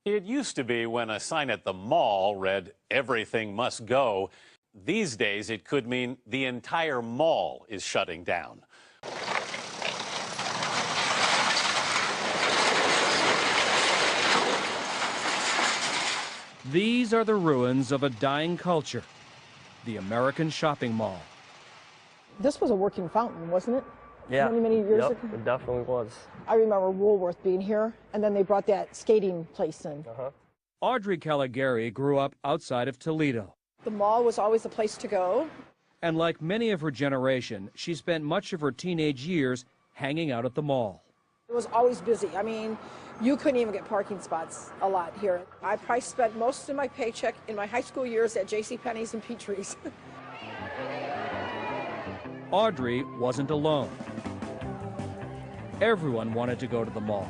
It used to be when a sign at the mall read, "Everything must go." These days, it could mean the entire mall is shutting down. These are the ruins of a dying culture, the American shopping mall. This was a working fountain, wasn't it? Yeah. Many years ago? It definitely was. I remember Woolworth being here, and then they brought that skating place in. Audrey Caligari grew up outside of Toledo. The mall was always the place to go. And like many of her generation, she spent much of her teenage years hanging out at the mall. It was always busy. I mean, you couldn't even get parking spots a lot here. I probably spent most of my paycheck in my high school years at JCPenney's and Petrie's. Audrey wasn't alone. Everyone wanted to go to the mall.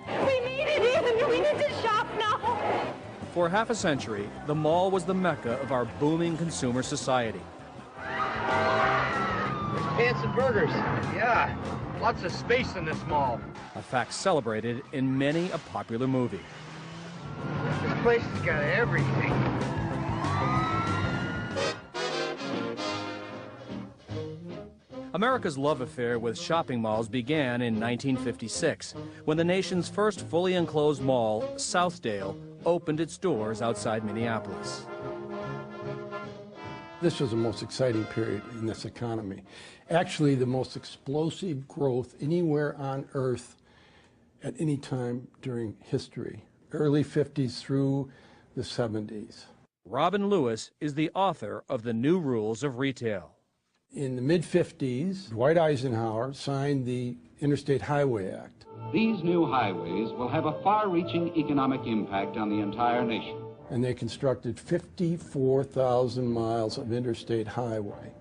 We need it in. We need to shop now. For half a century, the mall was the mecca of our booming consumer society. There's pants and burgers. Yeah, lots of space in this mall. A fact celebrated in many a popular movie. This place has got everything. America's love affair with shopping malls began in 1956, when the nation's first fully enclosed mall, Southdale, opened its doors outside Minneapolis. This was the most exciting period in this economy. Actually, the most explosive growth anywhere on Earth at any time during history, early 50s through the 70s. Robin Lewis is the author of The New Rules of Retail. In the mid-50s, Dwight Eisenhower signed the Interstate Highway Act. These new highways will have a far-reaching economic impact on the entire nation. And they constructed 54,000 miles of interstate highway.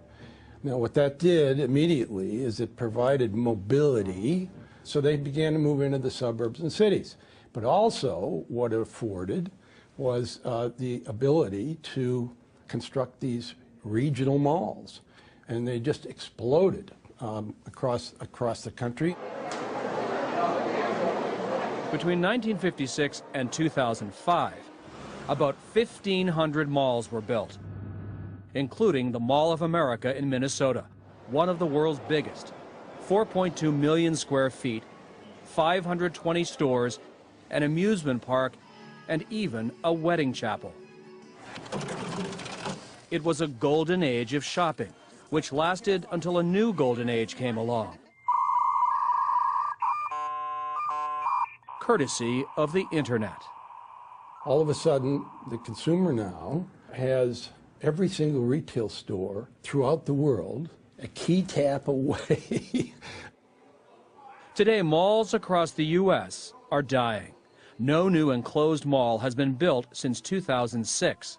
Now, what that did immediately is it provided mobility, so they began to move into the suburbs and cities. But also, what it afforded was the ability to construct these regional malls. And they just exploded across the country. Between 1956 and 2005, about 1,500 malls were built, including the Mall of America in Minnesota, one of the world's biggest, 4.2 million square feet, 520 stores, an amusement park, and even a wedding chapel. It was a golden age of shopping, which lasted until a new golden age came along, courtesy of the internet. All of a sudden, the consumer now has every single retail store throughout the world a key tap away. Today, malls across the U.S. are dying. No new enclosed mall has been built since 2006.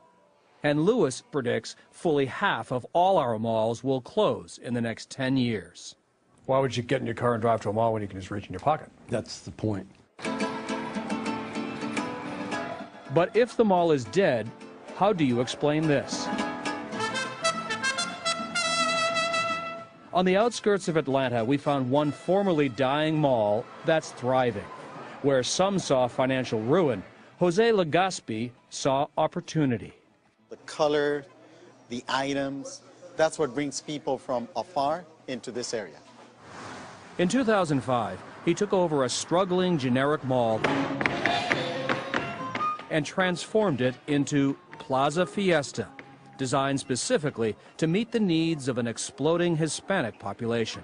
And Lewis predicts fully half of all our malls will close in the next 10 years. Why would you get in your car and drive to a mall when you can just reach in your pocket? That's the point. But if the mall is dead, how do you explain this? On the outskirts of Atlanta, we found one formerly dying mall that's thriving. Where some saw financial ruin, Jose Legaspi saw opportunity. The color, the items, that's what brings people from afar into this area. In 2005, he took over a struggling generic mall and transformed it into Plaza Fiesta, designed specifically to meet the needs of an exploding Hispanic population.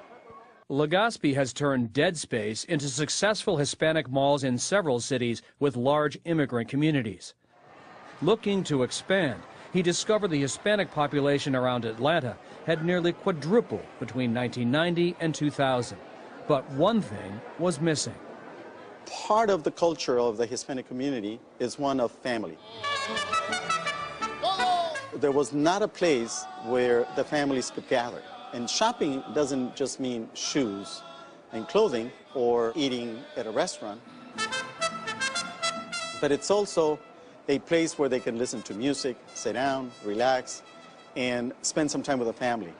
Legaspi has turned dead space into successful Hispanic malls in several cities with large immigrant communities. Looking to expand, he discovered the Hispanic population around Atlanta had nearly quadrupled between 1990 and 2000. But one thing was missing. Part of the culture of the Hispanic community is one of family. There was not a place where the families could gather. And shopping doesn't just mean shoes and clothing or eating at a restaurant, but it's also a place where they can listen to music, sit down, relax, and spend some time with the family.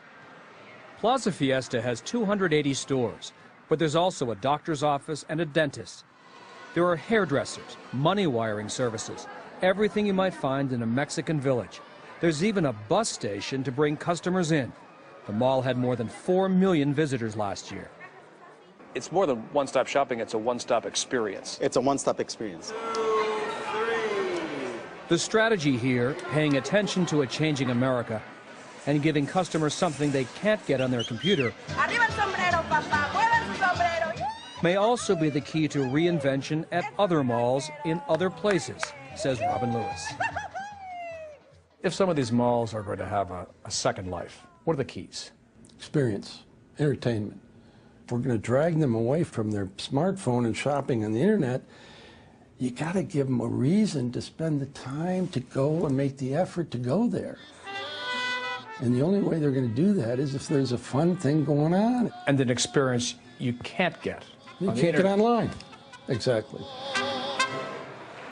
Plaza Fiesta has 280 stores, but there's also a doctor's office and a dentist. There are hairdressers, money wiring services, everything you might find in a Mexican village. There's even a bus station to bring customers in. The mall had more than 4 million visitors last year. It's more than one-stop shopping, it's a one-stop experience. It's a one-stop experience. The strategy here, paying attention to a changing America and giving customers something they can't get on their computer, may also be the key to reinvention at other malls in other places, says Robin Lewis. If some of these malls are going to have a second life, what are the keys? Experience, entertainment. If we're going to drag them away from their smartphone and shopping on the internet, you got to give them a reason to spend the time to go and make the effort to go there. And the only way they're going to do that is if there's a fun thing going on. And an experience you can't get. You can't get online. Exactly.